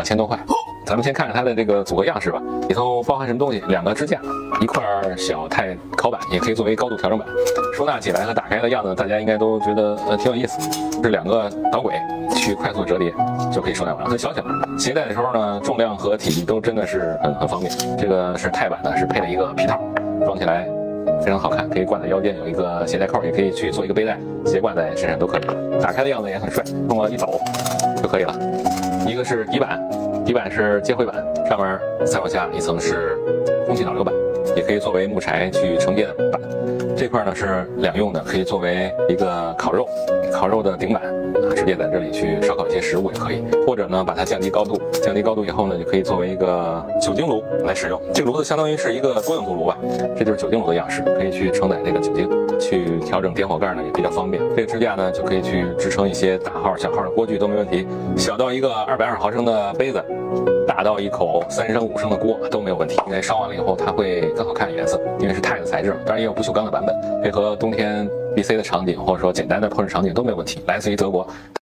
2000多块。咱们先看看它的这个组合样式吧，里头包含什么东西？2个支架，一块小钛烤板，也可以作为高度调整板。收纳起来和打开的样子，大家应该都觉得挺有意思。这2个导轨去快速折叠就可以收纳完了，很小巧。携带的时候呢，重量和体积都真的是很方便。这个是钛板的，是配了一个皮套，装起来非常好看，可以挂在腰间，有一个携带扣，也可以去做一个背带，斜挂在身上都可以。打开的样子也很帅，用了一抖就可以了。一个是底板，底板是接回板，上面再往下一层是空气导流板，也可以作为木柴去承接的板。这块呢是2用的，可以作为一个烤肉的顶板，直接在这里去烧烤一些食物也可以，或者呢把它降低高度，降低高度以后呢，就可以作为一个酒精炉来使用。这个炉子相当于是一个多用途炉吧，这就是酒精炉的样式，可以去承载这个酒精，去调整点火盖呢也比较方便。这个支架呢就可以去支撑一些大号、小号的锅具都没问题，小到一个220毫升的杯子，大到一口3升、5升的锅都没有问题。因为烧完了以后它会更好看颜色，因为是钛的材质，当然也有不锈钢的版本，配合冬天 BC 的场景或者说简单的烹饪场景都没有问题。来自于德国。